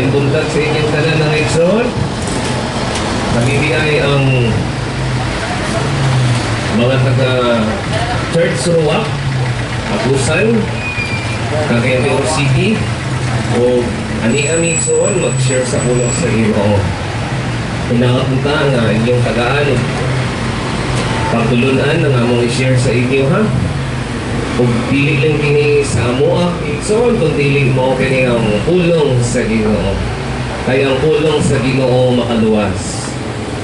Maayong buntag sa inyong tanan ng Exxon. Kami ay ang mga taga-Church Suruwak, Agusan, Cagayan de City, o ani-ami Exxon mag-share sa pulong sa Ginoo. Inapunta nga inyong tagaan. Pagtulunan na among i-share sa inyo ha. Kung dili lang kini sa amoa, Exxon, kung dili mo kini ang pulong sa Ginoo. Kaya ang pulong sa Ginoo makaluwas.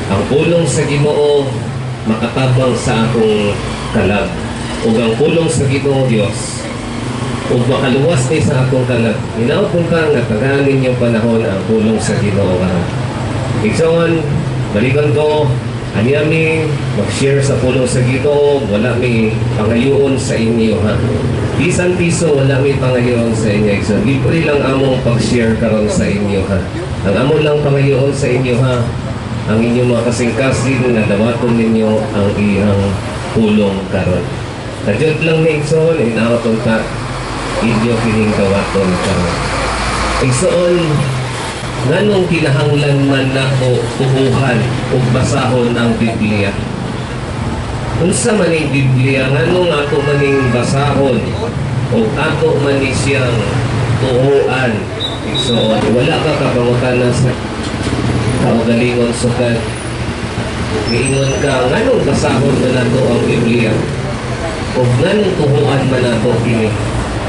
Ang pulong sa Ginoo makatabang sa akong kalag. Ug ang pulong sa Ginoo Dios ug makaluwas ni sa akong kalag. Hinaot ka nga tagaan ninyo panahon ang pulong sa Ginoo ka. Exxon, balikan ko. Ani mag-share sa pulong sa Ginoo, wala may pangayoon sa inyo ha. Bisan piso wala may pangayoon sa inyo. So, libre lang among pag-share karon sa inyo ha. Ang among lang pangayoon sa inyo ha, ang inyong mga kasing-kasing na dawaton ninyo ang iyang pulong karon. Kadyot lang ni Exxon, inawaton ka, inyo kining dawaton karon. Exxon, nganong kinahanglan man nako uhuhan o basahon ang Biblia? Unsa man ang Biblia, nganong ato maning basahon o ato man ni siyang tuhuan? So, wala ka kapangutana sa kaugalingon sukat. Giingon ka, nganong basahon man nato ang Biblia? O nganong tuhuan man nato kini?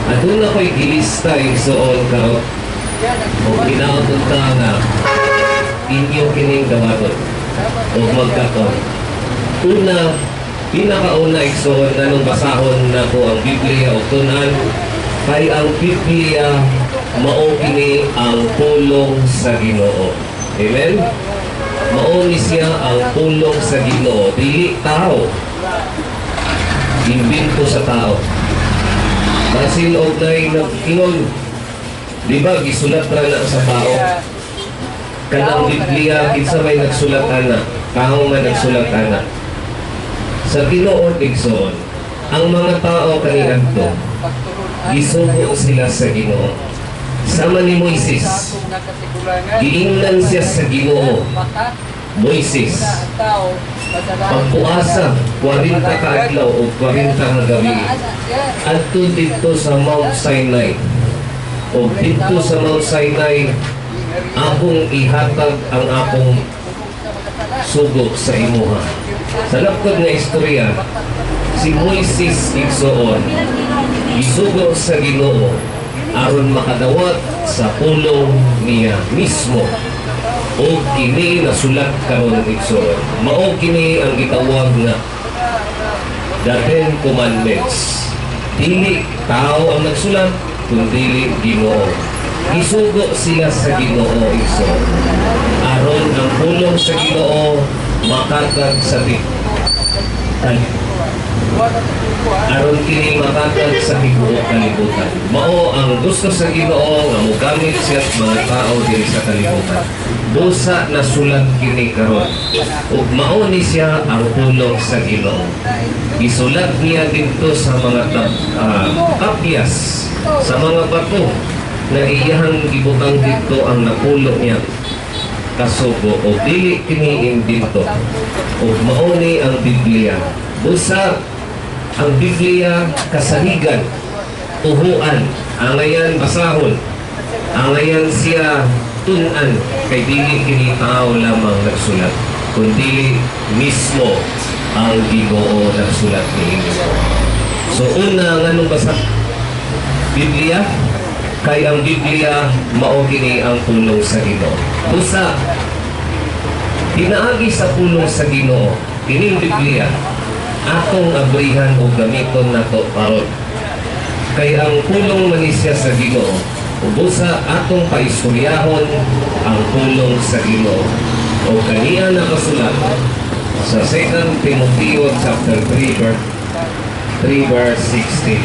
Aduna ko'y gilista igsoon karot. O ginaotod ka nga inyo kining dawaton o magkakon. Una, pinakauna igsoon na nung basahon na ko ang Biblia o tunan kay ang Biblia mao kini ang pulong sa Ginoo. Amen? Mao ni siya ang pulong sa Ginoo, dili tao. Imbento sa tao. Basin og nay nag-ingon, di ba, gisulat na na sa tao? Kanang Biblia, kinsa may nagsulat na, tao nga nagsulat na. Sa tinuod Exxon, ang mga tao kaniadto, gisugo sila sa Ginoo. Sama ni Moises, giingnan siya sa Ginoo. Moises, pagpuasa, 40 ka adlaw o 40 ka gabi, adto dito sa Mount Sinai. O dito sa Mount Sinai, akong ihatag ang akong sugo sa imuha. Sa lapkod nga istorya, si Moises igsoon, isugo sa Ginoo aron makadawat sa pulong niya mismo. O kini nasulat karon igsoon. Mao kini ang gitawag nga the Ten Commandments. Dili tao ang nagsulat, kundi Ginoo. Isugo sila sa Ginoo igsoon. Aron ang pulong sa Ginoo makatag sa aron kini makatag sa tibuok kalibutan. Mao ang gusto sa Ginoo nga mogamit siya mga tao diri sa kalibutan. Busa nasulat kini karon. Ug mao ni siya ang pulong sa Ginoo. Isulat niya dito sa mga kapyas, sa mga bato na iyahang gibutang dito ang napulo niya kasugo o dili kini dito. Ug mao ni ang Biblia. Busa ang Biblia kasaligan, tuhuan, angayan basahon, angayan siya tunan, kay dili kini tao lamang nagsulat, kundi mismo ang Ginoo nagsulat niini. So una nga nung basa Biblia, kay ang Biblia mao kini ang pulong sa Ginoo. Busa pinaagi sa pulong sa Ginoo kining Biblia atong abrihan o gamiton nato karon. Kay ang pulong man siya sa Ginoo, ubusa atong paistoryahon ang pulong sa Ginoo. O kaniya nakasulat sa 2 Timoteo chapter 3 verse 16.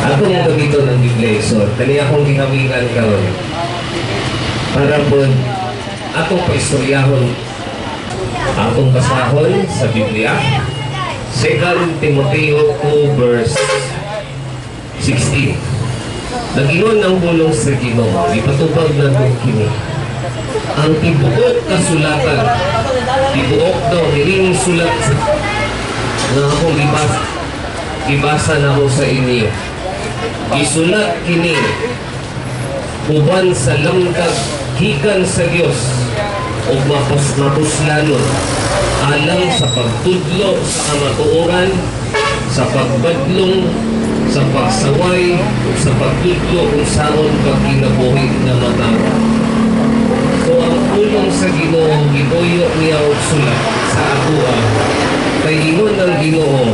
Atong gamiton ang Biblia so kaniya akong gihawingan karon para po atong paistoryahon atong basahon sa Biblia. 2 Timoteo 2 verse 16. Nagingon ang pulong sa Ginoo, ipatubag na kini. Ang tibuok kasulatan, tibuok daw, hiling sulat na akong ibasa na ako sa inyo. Isulat kini, uban sa lamdag, gikan sa Dios, o mapuslanon, alang sa pagtudlo sa kamatuoran, sa pagbadlong, sa pagsaway, sa pagtudlo kung saan pagkinabuhi na matara. So ang pulong sa Ginoo, ginuyo niya og sulat sa atua, kay ingon ng Ginoo,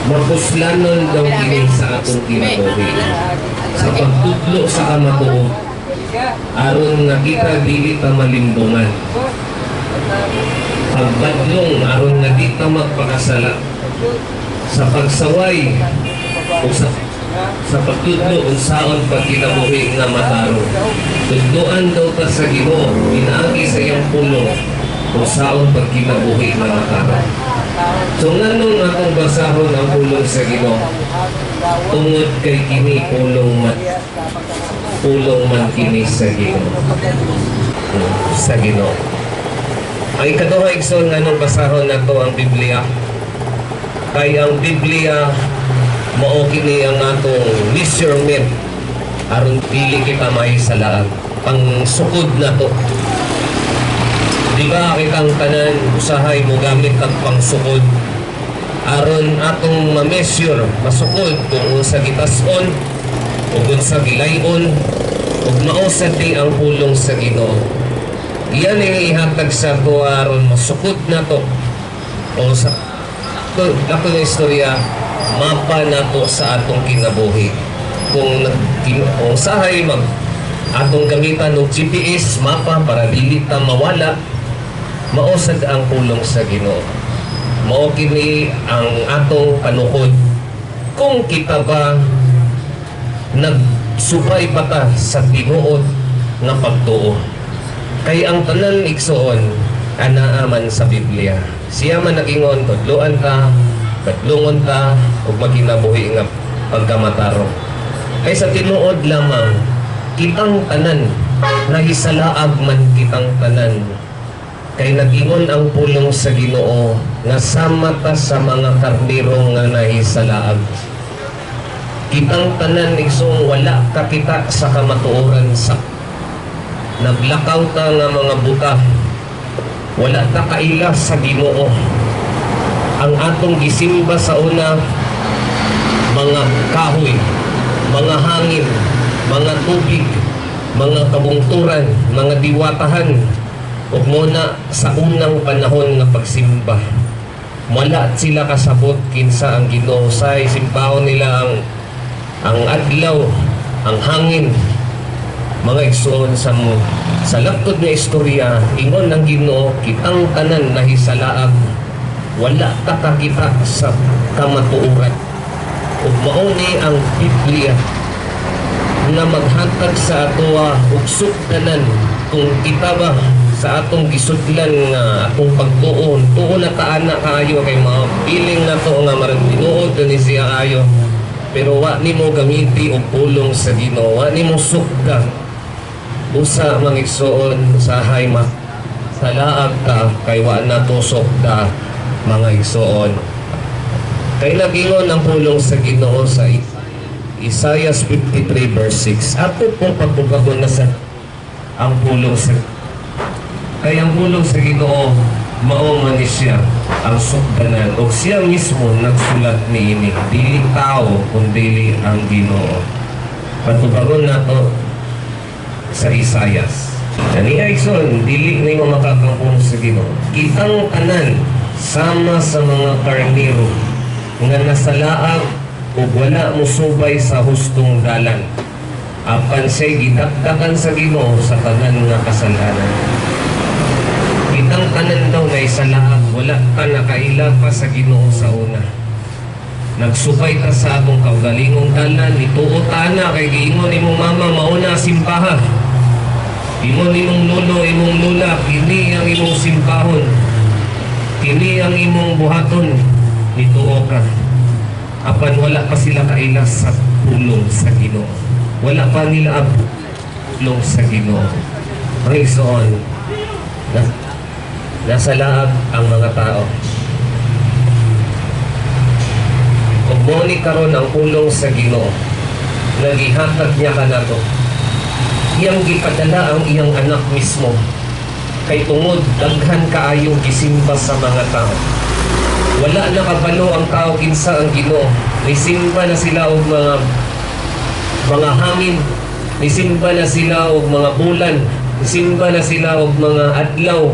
mapuslanon daw kini sa atong kinabuhi. Sa pagtudlo sa kamatuo, aron nga kita dili ta malimbungan. Pagbadlong aron nga di ta magpakasala. Sa pagsaway o sa pagtudlo kung saan pagkinabuhi nga mataro. Tudloan daw ta sa Ginoo, pinaagi sa iyang pulong kung saan pagkinabuhi nga mataro. So nganong atong basahon ang pulong sa Ginoo? Tungod kay kini pulong man kini sa Ginoo. Sa Ginoo. Ay kaduha igsoon nganong basahon nato ang Biblia. Kay ang Biblia mao kini ang atong measurement aron dili kita mahisalaan. Pangsukod nato. Di ba kitang tanan usahay mo gamit ang pangsukod aron atong ma-measure, masukod kung unsa gitason o kung sa gilayon o mausad di ang pulong sa Ginoo. Iyan ang ihatag sa to aron masukod na to o sa ako ng istorya mapa na to sa atong kinabuhi. Kung usahay mag atong gamitan ng GPS mapa para dili ta mawala, mausad ang pulong sa Ginoo. Mao kini ang atong panuhod. Kung kita ba nagsupay pa ta sa tinuod nga pagtuo. Kay ang tanan igsoon anaaman sa Biblia. Siya man nagingon, tudloan ta, badlungon ta, ug magkinabuhi nga pagkamataro. Kay sa tinuod lamang, kitang tanan, nahisalaag man kitang tanan. Kay nagingon ang pulong sa Ginoo nga sama ta sa mga karnero nga nahisalaag. Kitang tanan igsong wala ka kita sa kamatuoran sa naglakaw ta nga mga buta. Wala ta kaila sa Ginoo. Ang atong gisimba sa una mga kahoy, mga hangin, mga tubig, mga kabungturan, mga diwatahan. O muna sa unang panahon nga pagsimba, wala sila kasabot kinsa ang Ginoo. Sa simbahon nila ang adlaw, ang hangin, mga igsoon sa laptod nga istorya, ingon ng Ginoo, kitang tanan nahisalaag, wala ta kakita sa kamatuoran. Ug mao ni ang Biblia na maghatag sa atoa ug sukdanan kung kita ba sa atong gisudlan nga atong pagtuon tuon na kaana kaayo kay mga piling na to nga marang tinuod ni siya ayo, pero wa nimo gamiti og pulong sa Ginoo, wa nimo sukda usa mangigsoon sa hayma sa laag ka kay wa na to sukda mga igsoon. Kay nagingon ang pulong sa Ginoo sa Isaiah 53 verse 6. Ato pong pagbubagon na sa ang pulong sa kaya ang pulong sa Ginoo mao man ni siya ang sukdanan o siya mismo nagsulat niini, dili tao kundi ang Ginoo. Patubagon nato sa Isayas. Kaniya igsoon dili nimo makakampung sa Ginoo. Kitang tanan sama sa mga karnero nga nasalaag ug wala musubay sa hustong dalan. Apan siya'y gidakdakan sa Ginoo sa tanan nga kasalanan. Kitang tanan daw na isalaag, wala ta nakaila pa sa Ginoo sa una. Nagsubay ta sa atong kaugalingong dalan, ituo ta na kay giingon imong mama mauna simbaha. Ingon imong lolo, imong lula, kini ang imong simpahon. Kini ang imong buhaton, ituo ka. Apan wala pa sila kaila sa pulong sa Ginoo. wala pa nila abulong sa Ginoo. Panginoon, nasa laag ang mga tao. Ug mao ni karon ang pulong sa Ginoo. Nagihatag niya kanato. Iyang gipadala ang iyang anak mismo. Kay tungod daghan kaayong gisimba sa mga tao. Wala na kabalo ang tao kinsa ang Ginoo. Nisimba na sila og mga hangin. Nisimba na sila og mga bulan. Nisimba na sila og mga adlaw.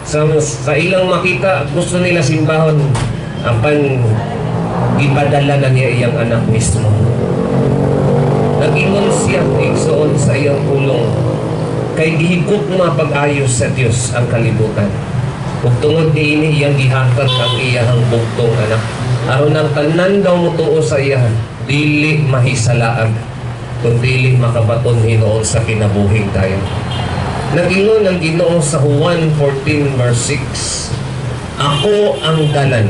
Sa ilang makita, gusto nila simbahon. Apan ipadala na niya iyang anak mismo. Nag-ingon siya igsoon sa iyang pulong. Kay gihigop nga pag-ayos sa Dios ang kalibutan. Ug tungod niini iyang gihatag ang iyang bugtong anak. Aron ang tanan daw motuo sa iya, dili mahisalaag, kundi makabaton hinuon sa kinabuhing tayo. Nag-ingon ang Ginoo sa Juan 14 verse 6. Ako ang dalan.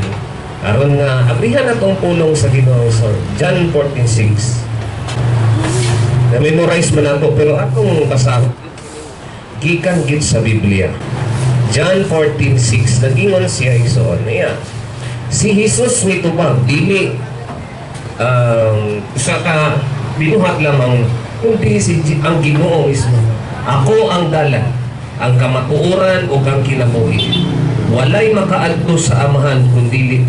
Aron nga abrihan atong pulong sa Ginoo sa John 14:6. Na-memorize man ako pero akong basahin. Gikan gid sa Biblia. John 14:6 nag-ingon siya igsoon niya. Si Jesus mitubag dili isa ka binuhat lamang kundi ang Ginoo mismo. Ako ang dalan, ang kamatuoran o ang kinabuhi. Walay makaadto sa amahan kundi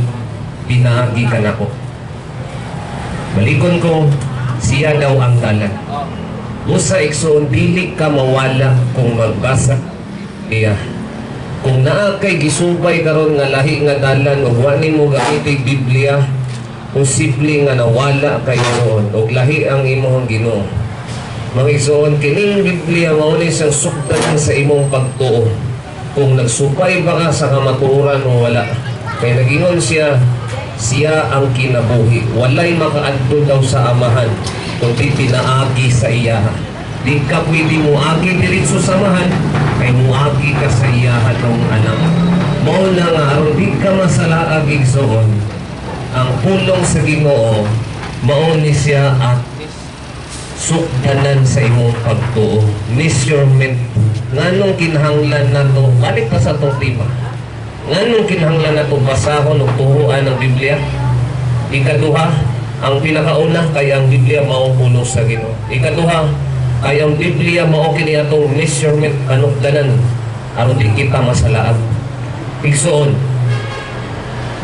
pinaagi ka nako. Balikon ko, siya daw ang dalan. Musa igsoon dili ka mawala kung magbasa iya. Kung naa kay gisubay karon nga lahi nga dalan ug wa nimo gamitig Biblia, posible nga nawala kay Ginoo ug lahi ang imong Ginoo. Mangigsoon kining Biblia mao ni siyang sukdan sa imong pagtuo. Kung nagsupay ba ka sa kamatuoran o wala. Kay nagingon siya ang kinabuhi. Walay makaadto daw sa amahan kundi pinaagi sa iya. Di ka pwede mo agi diretso sa amahan kay muagi ka sa iya atong anak. Mao na nga aron di ka masalaag igsoon. Ang pulong sa Ginoo mao ni siya at sukdanan sa imong pagtuo, measurement. Nganong kinahanglan nato balik pa sa itong tema, nganong kinahanglan nato basahon o tuhuan ang Biblia? Ikaduha, ang pinakauna kay ang Biblia mao pulong sa Ginoo. Ikaduha, kay ang Biblia mao kini atong measurement kanukdanan aron di kita masalaag. Igsoon,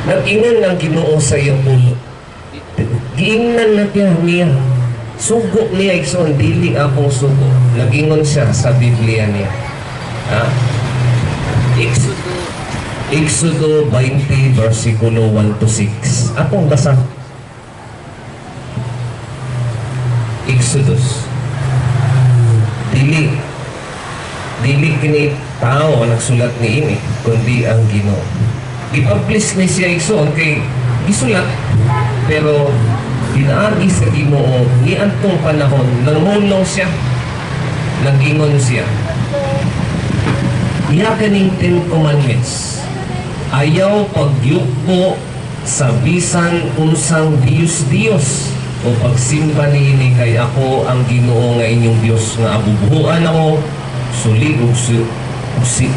nag-ingon ng Ginoo sa iyang pulong. Giingnan na niya. Sugo niya igsoon, dili akong sugo. Nag-ingon siya sa Biblia niya. Exodo 20 versikulo 1-6. Atong basa. Exodus. Dili kini tao ang nagsulat ni ini, kundi ang Ginoo. Ipublish ni siya igsoon kay gisulat, pero pinaagi sa Ginoo ni antong panahon nangulong siya, nag-ingon siya. Iya kaning 10 commandments. Ayaw pagyuko sa bisan unsang Diyos o pagsimba niini kay ako ang Ginoo nga inyong Dios nga abubuhuan ako sulig ug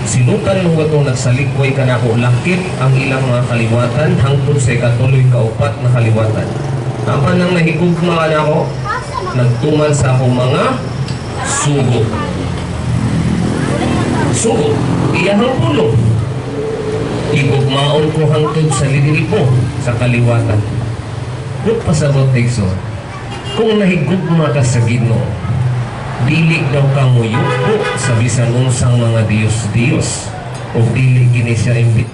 sinutan mo gatong nagsalikway kanako lakip ang ilang mga kaliwatan hangtod sa ikatuloy kaupat na kaliwatan. Apan nang nahigugma na ako, nagtuman sa akong mga sugo. Sugo, iyahang pulong. Igugmaon ko hangtod sa lidilipo sa kaliwatan. Look pa sa Bautigso, kung nahigugma ka sa Ginoo, dili daw kang muyuko sa bisan unsang mga Diyos o dili kini siya imbit.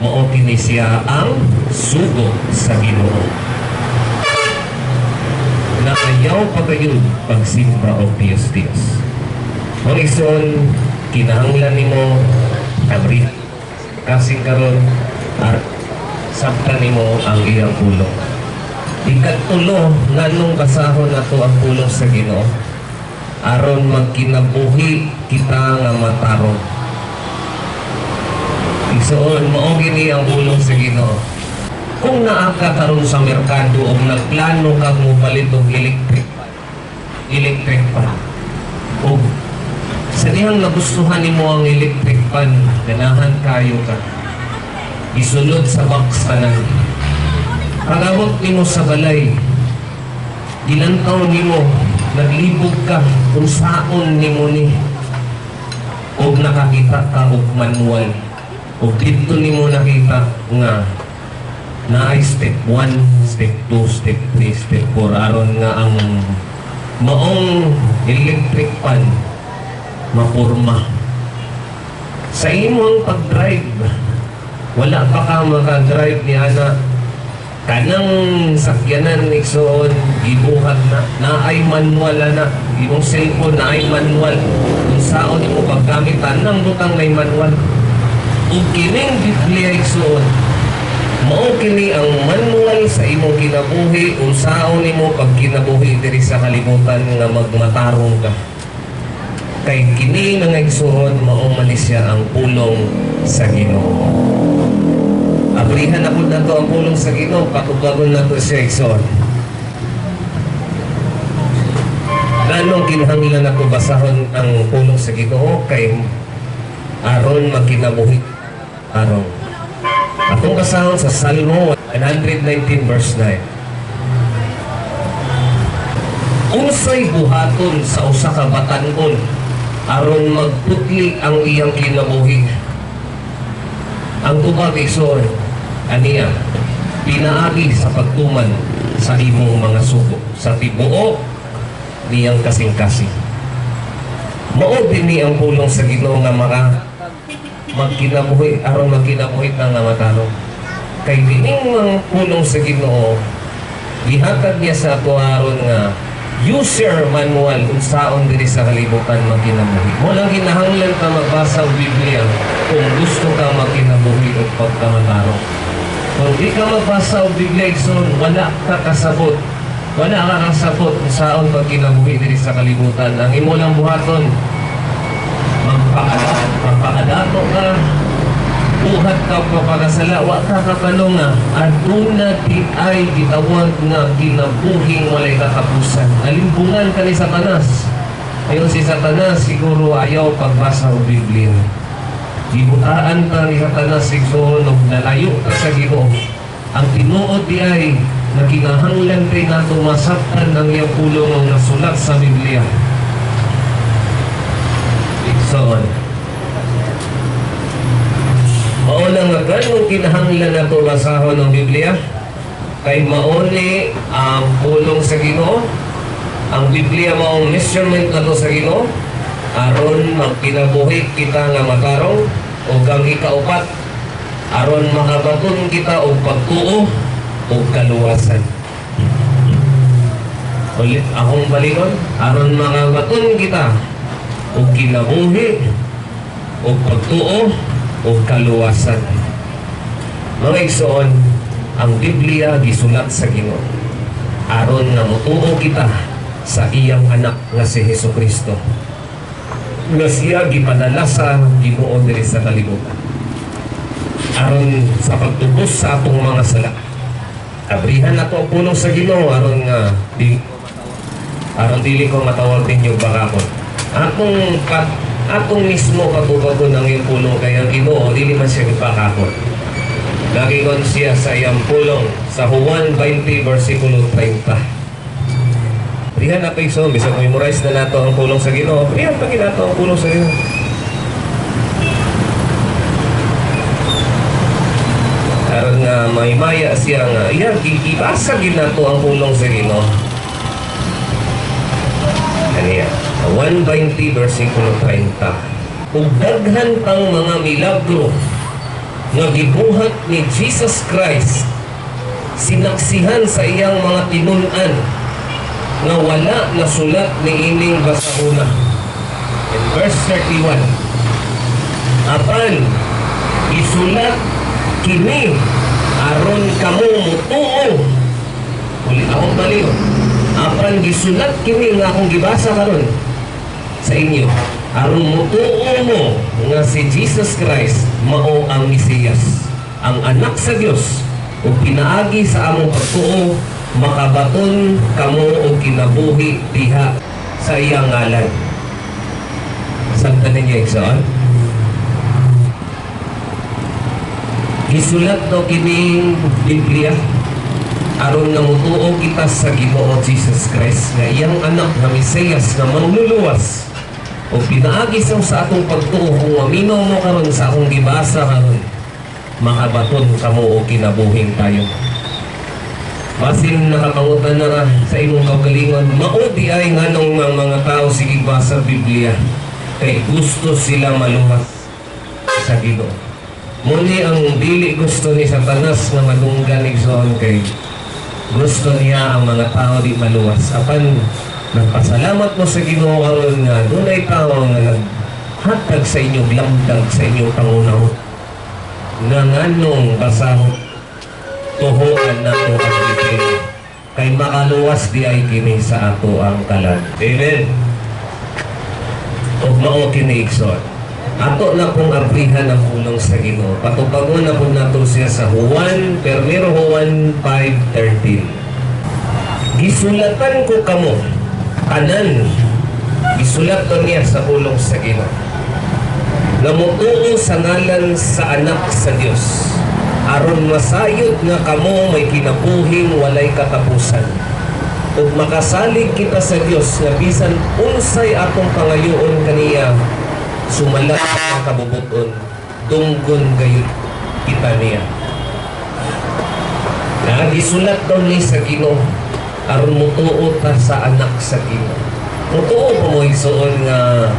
Mao kini siya ang sugo sa Ginoo. Na ayaw pagayod pagsimba o Diyos. Morison, kinahanglan nimo abrit kasi karon sabta nimo ang iyang pulong. Ikatulo, nganong basahon nato ang pulong sa Ginoo aron magkinabuhi kita nga matarong. Igsoon mao gini ang pulong sa Ginoo. Kung naa ka karon sa merkado o nagplano kang mupalit og electric, electric fan. O sa dihang nagustuhan nimo ang electric fan, ganahan kayo ka. Isunod sa box tanan. Pagabot nimo sa balay, gilantaw nimo, naglibog ka kung saon nimo ni. O nakakita ka og manual. O dito nimo nakita nga na ay step 1, step 2, step 3, step 4 aron nga ang maong electric fan mapurma. Sa imong pag-drive, wala pa ka maka-drive ni ana kanang sakyanan iksoon gibuhat na ay manual na imong cellphone na ay manual kung saon imo paggamit nang butang may manual. Ug kining Biblia igsoon mao kini ang manual sa imong kinabuhi kung saon imo pagkinabuhi diri sa kalibutan nga magmatarong ka. Kay kini nga igsoon mao man siya ang pulong sa Ginoo. Abrihan ako na to ang pulong sa Ginoo, patubagon na to siya igsoon. Ganong kinahanglan ako basahon ang pulong sa Ginoo kay aron magkinabuhi aron. Atong basahon sa Salmo 119 verse 9. Unsay buhaton sa usa ka batan-on aron magputli ang iyang kinabuhi. Ang tubag igsoon aniya pinaagi sa pagtuman sa imong mga suko sa tibuok niyang kasing-kasing. Mao dinhi ang pulong sa Ginoo nga magkinabuhi aron magkinabuhi ka nga matarong. Kay dining mga pulong sa Ginoo gihatag niya sa ato aron nga user manual kung saon diri sa kalibutan magkinabuhi. Mo lang kinahanglan ka magbasa og Biblia kung gusto ka magkinabuhi o pagkamatarong. Kung di ka magbasa og Biblia igsoon, wala ka kasabot. Wala ka kasabot kung saon pagkinabuhi diri sa kalibutan. Ang imo lang buhaton magpaadato ka, buhat ka papakasala, wa ka kapalo nga aduna di ay gitawag nga kinabuhing walay katapusan. Alimbungan ka ni Satanas. Ayon si Satanas siguro ayaw pagbasa o Biblia. Gibutaan ka ni Satanas siguro nalayo ka sa Ginoo. Ang tinuod di ay naginahanglan kay nato masabtan ang iyang pulong ang nasulat sa Biblia. Igsoon. Mauna nga ganong kinahanglan na ito basahon ng Biblia kay mauni ang pulong sa Ginoo. Ang Biblia maong measurement na ito sa Ginoo aron magkinabuhi kita nga matarong o ang ikaupat aron makabaton kita og pagtuo o kaluwasan. Ulit akong balingon aron makabaton kita og kinabuhi o pagtuo o kaluwasan. Mga igsoon, ang Biblia gisulat sa Ginoo aron nga motuo kita sa iyang anak nga si Hesukristo nga siya gipadala sa Ginoo diri sa kalibutan aron sa pagtubos sa atong mga sala. Abrihan nato ang pulong sa Ginoo aron nga dili ko matawag ninyo bakakon. Atong mismo patubagon ng iyong pulong kaya Ginoo dili man siya ipakakon. Nagingon siya sa iyang pulong sa Juan 20 versikulo 30. Prihan na paiso, bisag memorize na nato ang pulong sa Ginoo. Prihan pa nato ang pulong sa Ginoo. Karon nga may maya siya nga iya ibasa gid nato ang pulong sa Ginoo. Kaniya 1:20 versikulo 30. Ug daghan pang mga milagro nga gibuhat ni Jesus Christ sinaksihan sa iyang mga tinun-an nga wala nasulat ni ining basahona. In verse 31, apan isulat kini aron kamo mutuo. Ulit akong baliw. Apan gisulat kini nga akong gibasa karon sa inyo aron mutuo mo nga si Jesus Christ mao ang Mesiyas, ang anak sa Dios, ug pinaagi sa among pagtuo makabaton kamo og kinabuhi diha sa iyang ngalan. Sabta ninyo igsoon. Gisulat daw kining Biblia aron nga mutuo kita sa Ginoo Jesus Christ nga iyang anak nga Mesiyas nga mangluluwas o pinaagi sa atong pagtuo kung maminaw mo karon sa akong gibasa karon makabaton kamo o kinabuhing tayo. Basin nakapangutan na sa imong kaugalingon, maudi ay nganong mga tao sige basa Biblia kay gusto sila maluwas sa Ginoo. Muni ang dili gusto ni Satanas nga madunggan igsoon kay gusto niya ang mga tao di maluwas. Apan nagpasalamat mo sa Ginoo karon nga dunay tao nga naghatag sa inyong lamdag sa inyong pangunaw nga nganong basahon tuhuan na ito ang Biblia kay makaluwas di ay kini sa ato ang kalan. Amen. O mao kini igsoon. Ato na pong abrihan ang pulong sa Ginoo. Patupagon na po nato siya sa Juan, Primero Juan 5:13. Gisulatan ko kamo kanan. Gisulat ko niya sa pulong sa Ginoo. Namutuo sa ngalan sa anak sa Dios. Aron masayod nga kamo may kinabuhing walay katapusan. Ug makasalig kita sa Dios nga bisan unsay atong pangayoon kaniya sumalat ang kabubuton tunggon gayud kita niya. Isulat daw ni sa Ginoo aron mutuo ta sa anak sa Ginoo. Mutuo po mo isuon nga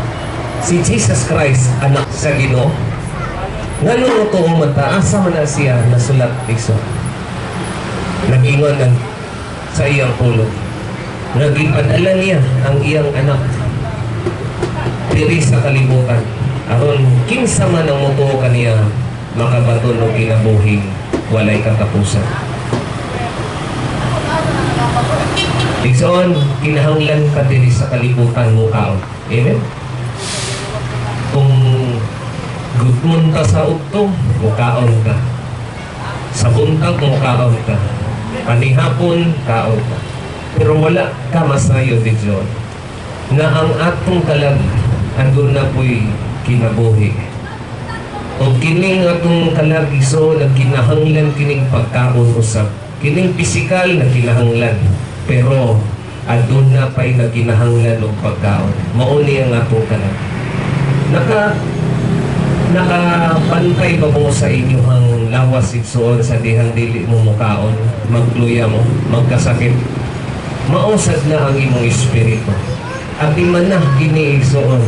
si Jesus Christ anak sa Ginoo. Ngano mutuo man ta asa man na siya nasulat igso. Nagingon ng sa iyang pulong. Nagipadala niya ang iyang anak diri sa kalibutan aron kinsa man ang mutuo kaniya makabaton og kinabuhing walay katapusan. Igsoon kinahanglan ka diri sa kalibutan mo kaon. Amen. Kung gudmon ka sa ugtong mukaon ka, sa buntag mukaon ka, panihapon kaon ka, pero wala ka masayo dito na ang atong kalag andun na po'y kinabuhi. O kining atong kalagiso na kinahanglan kining pagkaon usab. Kining pisikal na kinahanglan. Pero andun na pa'y naginahanglan og pagkaon. Mauni ang atong kalag. Nakapantay ba mo sa inyong lawas igsoon sa dihang dili mo mukaon, magluya mo, magkasakit. Mausad na ang imong espiritu. At di man na kini igsoon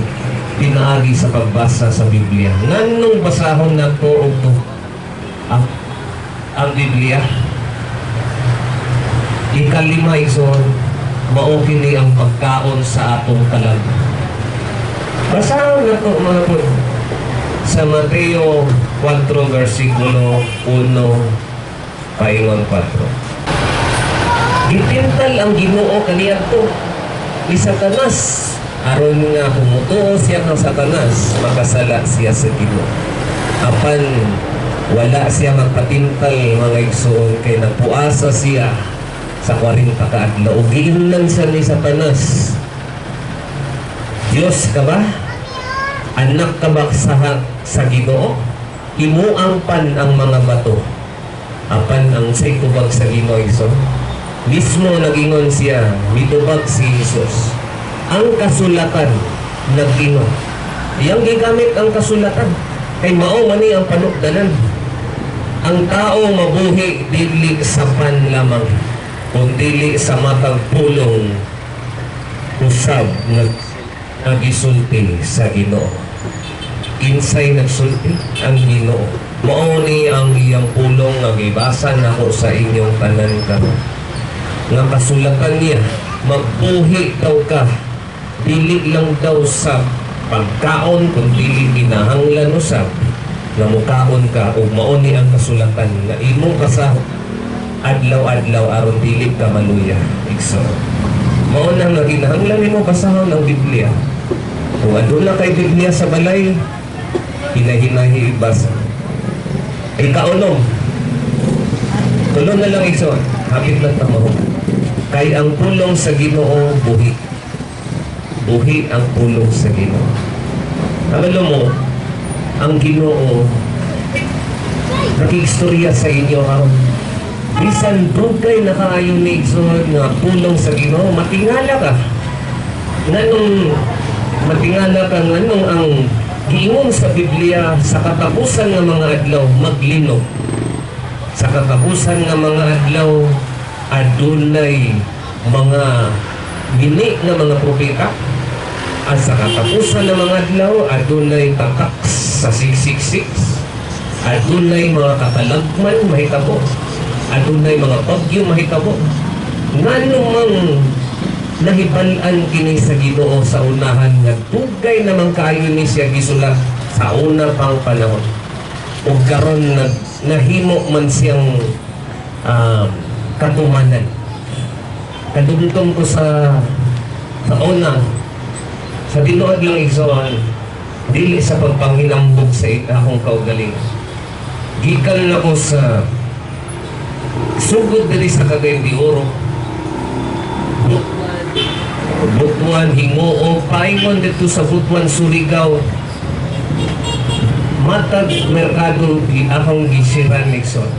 pinaagi sa pagbasa sa Biblia. Nganong basahon na to o to ang Biblia? Ikalima igsoon, mao kini ang pagkaon sa atong kalag. Basahon na to mga po sa Mateo 4 versikulo 1 paingon 4. Gipintal ang Ginoo kaniadto ni Satanas aron nga humutuo siya ng Satanas makasala siya sa Ginoo. Apan wala siya magpapintal mga igsoon kay nagpuasa siya sa 40 ka adlaw ug giingnan siya ni Satanas. Diyos ka ba? Anak ka ba sa Ginoo? Himuang pan ang mga bato. Apan ang say tubag sa Ginoo igsoon. Mismo nagingon siya, mitubag si Jesus. Ang kasulatan nagino. Iyang gigamit ang kasulatan kay mao man ni ang panukdanan. Ang tao mabuhi dili sa pan lamang kundi sa matag pulong usab nagisulti sa Ginoo. Kinsay nagsulti ang Ginoo. Mao ni ang iyang pulong nga gibasa nako sa inyong tanan karon. Nga kasulatan niya, magbuhi daw ka, dili lang daw sa pagkaon, kung dili ginahanglan usab, nga mukaon ka, o mauni ang kasulatan, nga imong kasahot, adlaw-adlaw aron dili ka maluya. Igso. Maunang nga ginahanglan mo basahon ang Biblia. Kung andun lang kay Biblia sa balay, hinahinahi ibasa. Ikaunom, tulong na lang igso, hapit lang tamaho. Kay ang pulong sa Ginoo buhi. buhi ang pulong sa Ginoo. Alam mo, ang Ginoo nag-istorya sa inyo ang bisan dugay na kaayo ni Igsoon nga pulong sa Ginoo, matingala ka. Nganong matingala ka nganong ang giingon sa Biblia sa katapusan ng mga adlaw maglinog. Sa katapusan ng mga adlaw adunay mga bini nga mga propeta. At sa katapusan ng mga adlaw adunay tatak sa 666. Adunay mga katalagman mahitabo. Adunay mga bagyo mahitabo. Nganong nahibalan kini sa Ginoo sa unahan nga dugay namang kaayo ni siya gisulat sa una pang panahon. O karon nahimo man siyang katumanan. Kadugtong ko sa una sa tinuod lang Igsoon, dili sa pagpanghinambog sa akong kaugalingon. Gikan na ko sa sugod diri sa Cagayan de Oro, Butuan, Hingoo, paingon dito sa Butuan, Surigao. Matag merkado akong gisiran Nixon.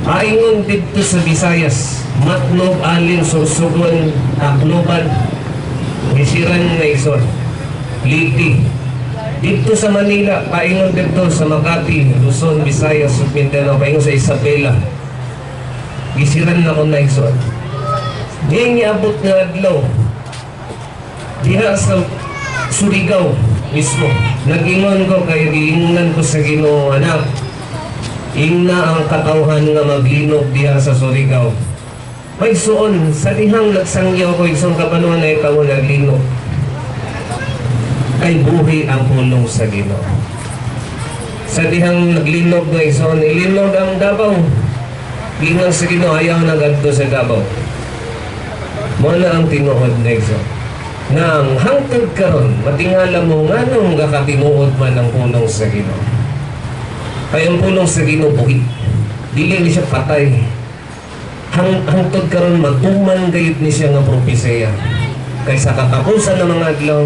Paingon dito sa Visayas, Matnog, Alin, Sorsogon, Tacloban, gisiran Nixon. Liti. Dito sa Manila, paingon dito sa Makati, Luzon, Visayas, Mindanao, paingon sa Isabela. Gisiran na ko Nixon. Ngayon niabot nga adlaw diha sa Surigao mismo. Nag-ingon ko kay giingon ko sa Ginoo, anak, ingna ang katawhan nga maglinog diha sa Surigao. May suon sa dihang nagsangyaw ko isang kapanuan na ikaw naglinog. Kay buhi ang pulong sa Ginoo. Sa dihang naglinog na ison, ilinog ang Davao. Gingon sa Ginoo, ayaw na ganto sa Davao. Muna ang tinuod na ison. Nang hangtod karon, matingala mo nga nung kakatinuod man ang pulong sa Ginoo. Kaya ang pulong sa Ginoo buhi. Dili ni siya patay. Hangtod karon matuman gayud ni siya nga propesya. Kaysa katapusan ng mga adlaw,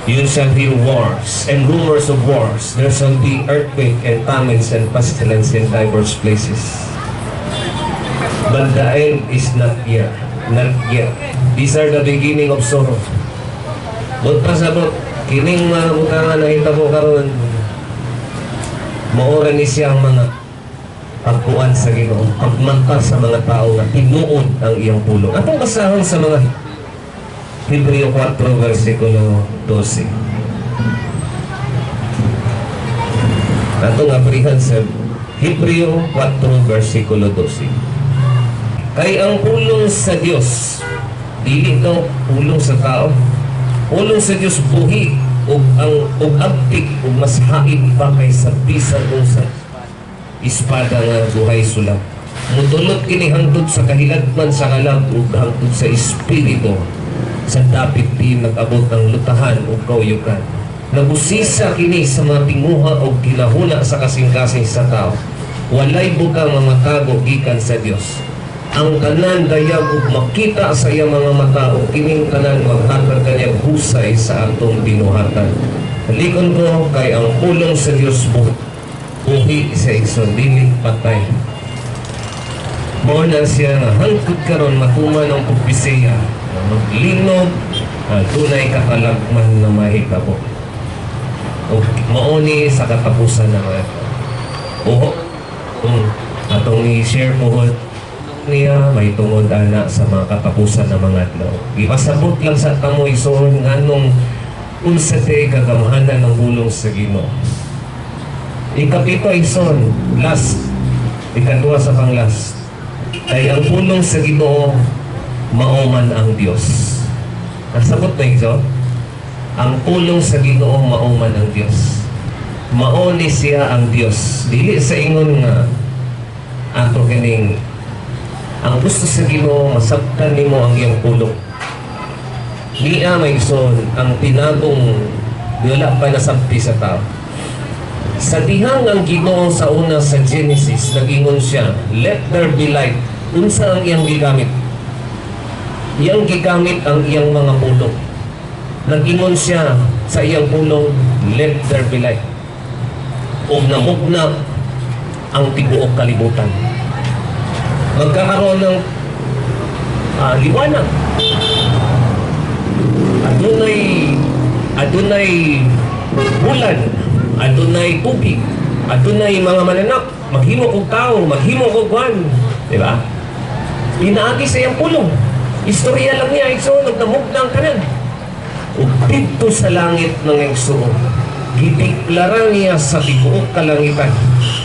you shall hear wars and rumors of wars. There shall be earthquake and famines and pestilence in diverse places. But the end is not yet. Not yet. These are the beginning of sorrow. But pasabot, kining mga butangan na hitabo karon, maura ni siyang mga pagkuan sa Ginoo, pagmangka sa mga tao na tinuod ang iyang pulong. Atong basahon sa mga Hebreo 4 versikulo 12. Atong abrihan sa Hebreo 4 versikulo 12. Kay ang pulong sa Dios dili daw pulong sa tao. Pulong sa Dios buhi ug abtik ug mas hain pa kaysa bisan sa espada nga buhay sulam. Mudulot kini hangtod sa kahilagman sa kalag ug hangtod sa espiritu. Sa dapit di nag-abot ang lutahan ug kauyukan. Nabusisa kini sa mga tinguha ug ginahuna sa kasing-kasing sa tao. Walay butang mamatago gikan sa Dios. Ang tanan dayag ug makita sa iyang mga mata ug kining tanan maghatag kanyang husay sa atong binuhatan. Halikon ko kay ang pulong sa Dios buhi sa Igsoon dili patay. Mao na siya nga hangtod karon matuman ang propesya na maglinog tunay kakalagman na mahitabo. Ug mao ni sa katapusan na mga atong i-share po niya may tungod ana sa mga katapusan ng mga adlaw. Ipasabot lang sa kamo ison nganong unsa tay kagamahanan ng pulong sa Ginoo. Ikapito ison, last, ikadua sa pang last. Kay ang pulong sa Ginoo mauman ang Dios. Nasabot na ito? Ang pulong sa Ginoo mauman ang Dios. Mauni siya ang Dios. Dili sa ingon nga ato kining ang gusto sa Ginoo masabtan nimo ang iyang pulong. Niya may son ang tinagong wala pa nasabti sa tao. Sa dihang ang Ginoo sa una sa Genesis, nagingon siya, let there be light. Unsa ang iyang gigamit? Iyang gigamit ang iyang mga pulong. Nag-ingon siya sa iyang pulong, let there be light. O namugna ang tibuok kalibutan. Magkakaroon ng liwanag. Adunay bulan, adunay tubig, adunay mga mananak, maghimo kog tao, maghimo kog kwan, di ba? Pinaagi sa iyang pulong. Istorya lang niya, igsoon, nagdamog ng kanan. Ug dito sa langit ng igsoon, gideklara niya sa tibuok kalangitan.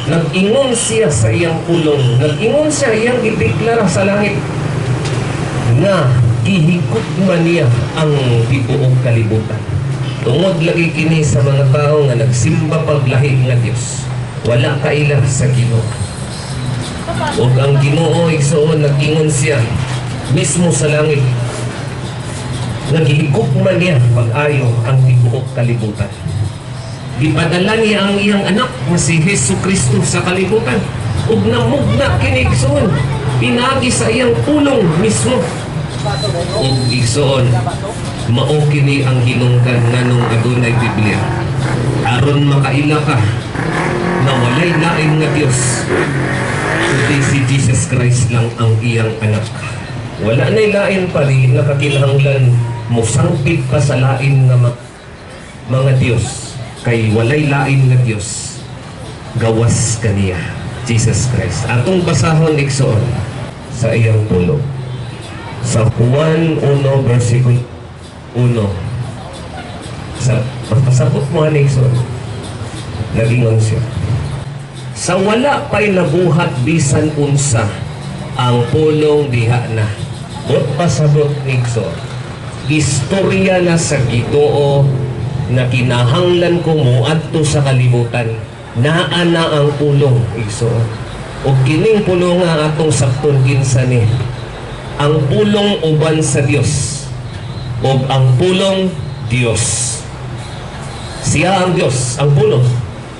Nag-ingon siya sa iyang pulong, nag-ingon siya iyang gideklara sa langit nga gihigop man niya ang tibuok kalibutan. Tungod lagi kini sa mga tao nga nagsimba paglahi nga Dios. Wala kaila sa Ginoo. Ug ang Ginoo igsoon nag-ingon siya mismo sa langit. Naghigop man niya pag-ayo ang tibuok kalibutan. Gipadala niya ang iyang anak na si Jesucristo sa kalibutan. Ug namugna kini igsoon. Pinagi sa iyang pulong mismo. Ug igsoon, mao kini ang hinungdan nganong adunay Biblia. Aron makaila ka na walay lain nga Dios, kundi si Jesus Christ lang ang iyang anak. Wala na'y lain pa rin nakakinahanglan mo sangpit pa sa lain nga mga Dios. Kay walay lain nga Dios, gawas kaniya, Jesus Christ. Atong basahon igsoon sa iyang pulong. Sa Juan 1 versikulo 1. Sa pasabot mo igsoon. Nagingon siya. Sa wala pa'y nabuhat bisan unsa ang pulong diha na. Bot pasabot igsoon. Istorya na sa Ginoo na kinahanglan ko muadto sa kalibutan. Naa na ang pulong igsoon. O kining pulong nga atong sakton kinsa ni. Ang pulong uban sa Dios. O ang pulong Dios. Siya ang Dios, ang pulong.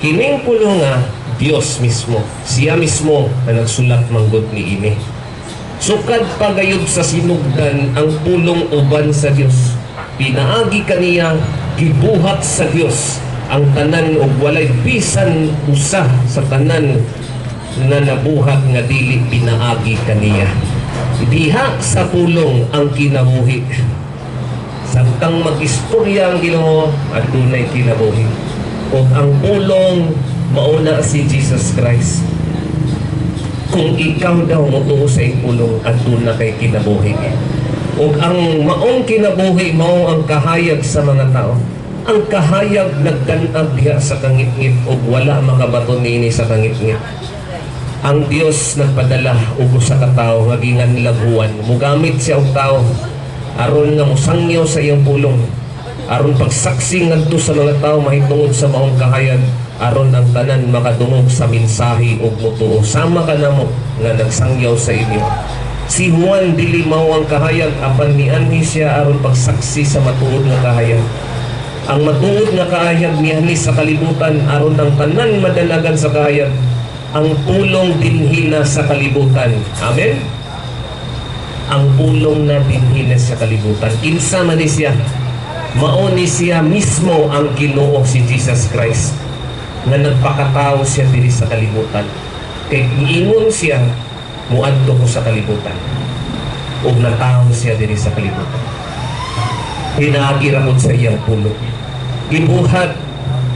Kining pulong nga Dios mismo. Siya mismo na nagsulat manggod ni ini. Sukad pagayod sa sinugdan ang pulong uban sa Dios. Pinaagi kaniya gibuhat sa Dios ang tanan og walay bisan usa sa tanan na nabuhat nga dili pinaagi kaniya. Diha sa pulong ang kinabuhi. Samtang mag-istorya ang Ginoo at tunay kinabuhi. O ang pulong mauna si Jesus Christ. Kung ikaw daw mutuo sa pulong at tunay kay kinabuhi. O ang maong kinabuhi mao ang kahayag sa mga tao. Ang kahayag nagdanag diha sa kangit-ngit o wala makabaton niini sa kangit-ngit. Ang Dios nagpadala ugo sa katao nga gingan laguan. Mugamit siya og tao aron nga musangyaw sa iyang pulong. Aron pagsaksi ngadto sa mga tao mahitungod sa maong kahayag. Aron ang tanan makadungog sa mensahe ug mutuo. Sama ka namo nga nagsangyaw sa inyo. Si Juan dili mao ang kahayag apan nianhi siya aron pagsaksi sa matuod nga kahayag. Ang matuod nga kahayag nianhi sa kalibutan aron ang tanan madanagan sa kahayag. Ang pulong dinhina sa kalibutan. Amen? Ang pulong na dinhina sa kalibutan. Kinsa man ni siya? Mao ni siya mismo ang Ginoo si Jesus Christ na nagpakatao siya diri sa kalibutan. Kay giingon siya, muadto ko sa kalibutan. Ug natawo siya diri sa kalibutan. Pinaagi ramod sa iyang pulong. Gibuhat,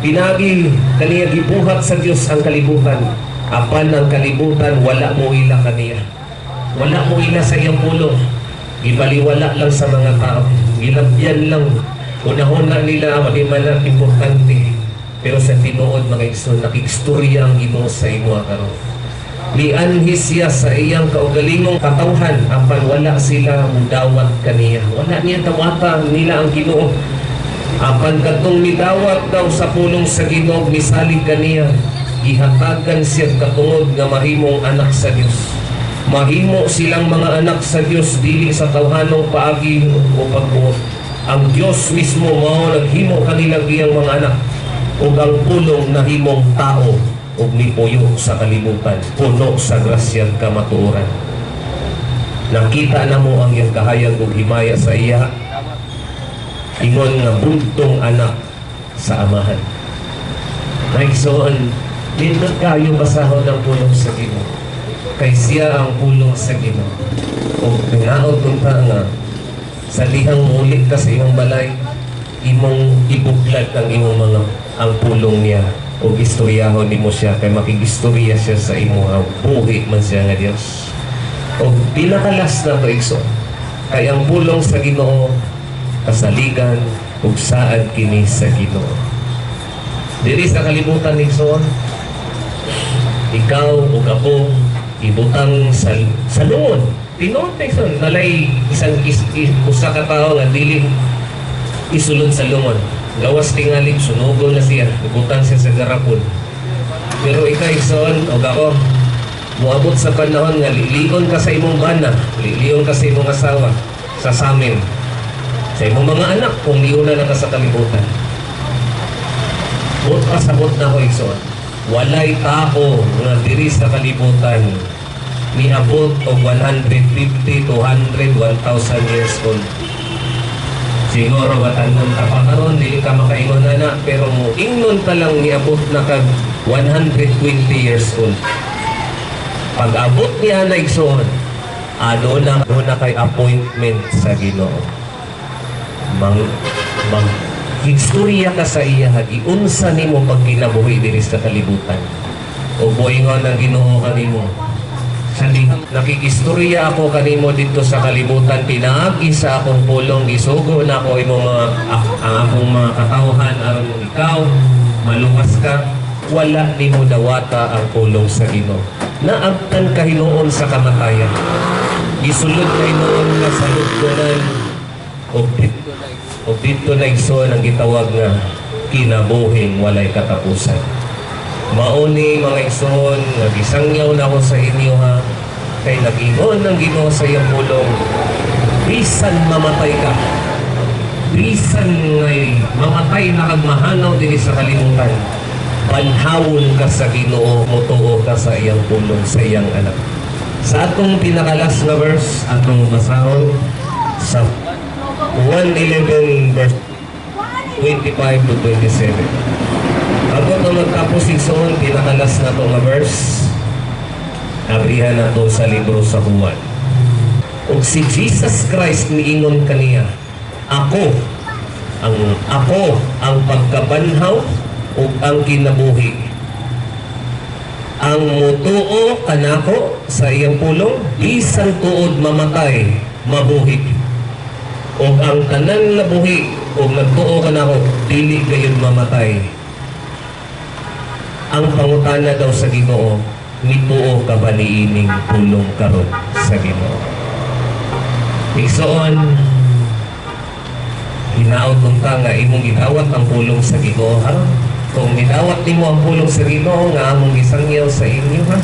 pinagi kaniya gibuhat sa Dios ang kalibutan. Apan ang kalibutan wala mo ila kaniya. Wala mo ila sa iyang pulong. Gibaliwala lang sa mga tao. Gilabyan lang. Una-una nila, wali man lang importante. Pero sa tinuod mga igsoon, nakikistorya ang Ginoo sa imo karon. Lianhi siya sa iyang kaugalingong katawhan, apan wala sila mudawat kaniya. Wala niya tawatan nila ang Ginoo. Apan katong midawat daw sa pulong sa Ginoo, misalig kaniya. Ihatagan siya katungod nga mahimong anak sa Dios. Mahimo silang mga anak sa Dios dili sa tawhanong paagi o pagbuot. Ang Dios mismo mao naghimo kanilang iyang mga anak. Ug ang pulong nahimong tao ug nipuyo sa kalibutan, puno sa grasya ug kamatuoran. Nakita na mo ang iyang kahayag ug himaya sa iya. Ingon nga buntong anak sa amahan. Naigsoon, nindot kayo basahon ng pulong sa Ginoo. Kay siya ang pulong sa Ginoo. O pinaot unta nga, sa lihang mulit ka sa imong balay, imong ibuklat ang imong mga ang pulong niya. O istoryahon nimo siya, kay makigistorya siya sa imong buhi man siya nga Dios. O pinakalas na to igsoon, kay ang pulong sa Ginoo kasaligan ug saad kini sa Ginoo. Diri sa kalibutan ni Son, ikaw o ako ibutang sa lungon. Tinuod ni Son, nalay isang usa ka tao nga dili isulod sa lungon. Gawas tingali, sunugo na siya, ibutang siya sa garapon. Pero ikaw Son o ako, muabot sa panahon nga lilion ka sa imong bana, lilion ka sa imong asawa, sa samin, sa imong mga anak kung liuna na ka sa kalibutan. Bot pasabot na ko igsoon, walay tao nga diri sa kalibutan niabot og 150 to 100, 1,000 years old. Siguro batanon ka pa karon, dili ka makaingon na, pero mo ingnon pa lang niabot na kag 120 years old. Pag-abot niya na igsoon, doon na kay appointment sa Ginoo. Higstorya ka sa iya, giunsa nimo pag kinabuhi diri sa kalibutan. O buingon ang Ginoo kanimo. Sandi nakikistorya ako kanimo dito sa kalibutan, pinaagi sa akong pulong, gisugo na ako imong mga ang akong mga katawhan aron ikaw maluwas ka. Wala nimo dawata ang pulong sa Ginoo. Naabtan ka hinuon sa kamatayan. Gisulod ka hinuon nga sa lugdonan o dito na igsoon ang gitawag nga kinabuhing walay katapusan. Mauni mga igsoon, nagisangyaw na ako sa inyo ha, kay nag-ingon ng Ginoo sa iyong pulong, bisan mamatay ka, bisan ngay mamatay na kagmahanaw din sa kalimutan, banhawon ka sa Ginoo, mutuo ka sa iyang pulong, sa iyang anak. Sa atong pinakalas na verse, atong basahon sa 1:11 verse 25 to 27. Bago na magtapos igsoon, pinakalas na to nga verse, abrihan na to sa libro sa Juan. Ug si Jesus Christ niingon kaniya, ako ang pagkabanhaw ug ang kinabuhi. Ang mutuo kanako sa iyang pulong, bisan tuod mamatay, mabuhi. Ug ang tanan na buhi ug nagtuo kanako, dili gayon mamatay. Ang pangutana daw sa Ginoo, nituo ka ba niining pulong karon sa Ginoo? Igsoon, hinaot ka nga imong gidawat ang pulong sa Ginoo ha? Kung gidawat nimo ang pulong sa Ginoo nga among gisangyaw sa inyo ha?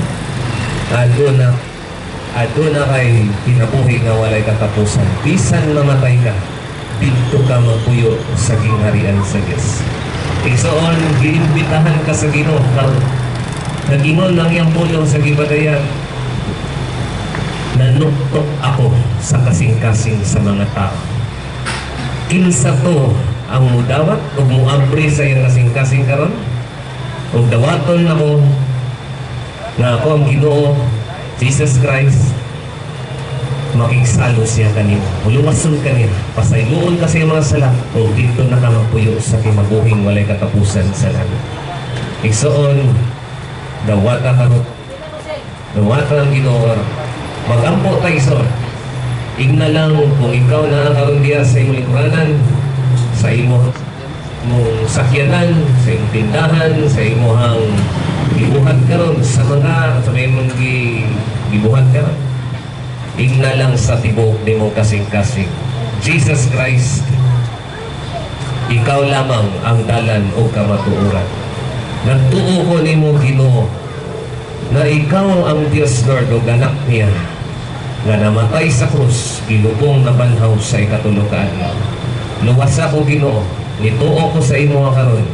Aduna kay kinabuhi nga walay katapusan. Bisan mamatay ka, dito ka magpuyo sa gingharian sa Dios. Igsoon, giimbitahan ka sa Ginoo karon. Nagingon lang iyang pulong sa gibadayan. Nanuktok ako sa kasing-kasing sa mga tao. Kinsa to ang mudawat o muabri sa iyang kasing-kasing karon? O dawaton ako nga ako ang Ginoo, Jesus Christ, makigsalo siya kanimo. Uluwason kanina, pasayloon ka sa iyong mga sala, o dito na ka magpuyo sa kimabuhing walay katapusan sa langit. Igsoon, dawata karot, dawata ang Ginoo. Magampo tayo igsoon. Igna lang kung ikaw na karon diya sa imong lingkuranan, sa imong sakyanan, sa imong tindahan, sa imong gibuhat karon sa mga sa imong gibuhat karon. Igna lang sa tibok nimo kasing-kasing. Jesus Christ, ikaw lamang ang dalan o kamatuoran. Nagtuo ko nimo Ginoo na ikaw ang Diyos Lord o anak niya nga namatay sa krus, gilubong na banhaw sa ikatulukan. Luwas ako Ginoo, nituo ko sa imo karon,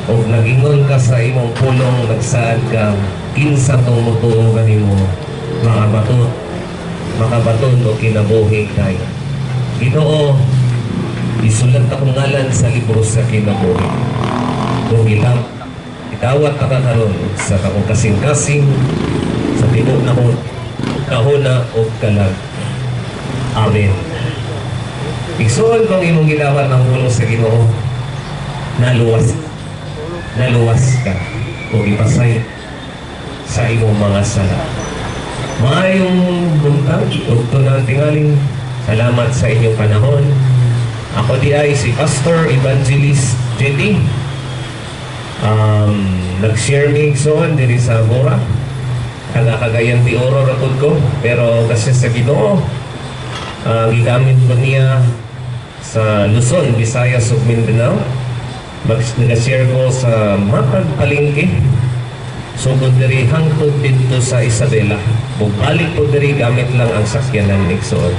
o nagingon ka sa imong pulong, nagsaad ka, kinsa tong mutuo kanimo, mga bato, makabaton o kinabuhi tayo. Ginoo, isulat akong ngalan sa libro sa kinabuhi. Kung itawat ka karon sa akong kasing-kasing, sa tinuod na kong kahuna o kalag. Amen. Igsoon kong imong gilawat ng pulong sa Ginoo, naluwas ka o ipasay sa imong mga sala. Maayong buntag o tunang tingaling, salamat sa inyong panahon. Ako di ay si Pastor Evangelist JD. Nag-share me igsoon diri sa Mora. Cagayan de Oro rapod ko, pero kasi sa Ginoo, gigamit ko niya sa Luzon, Visayas ug Mindanao. Nag-share ko sa Matag Palengke, sugod diri hangtod dito sa Isabela. Ug balik ko diri gamit lang ang sakyanan igsoon.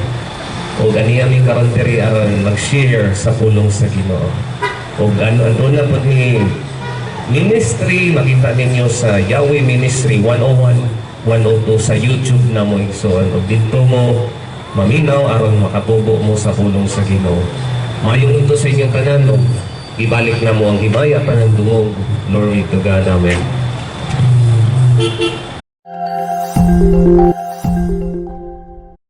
O ganiya mi karon diri aron mag-share sa pulong sa Ginoo. O ano na po ni ministry, makita ninyo sa Yahweh Ministry 101, 102 sa YouTube na mo igsoon. O dito mo maminaw aron makatubo mo sa pulong sa Ginoo. Mayong ito sa inyong tanan, no? Ibalik na mo ang himaya pa ng dungog. Glory to God. Amen.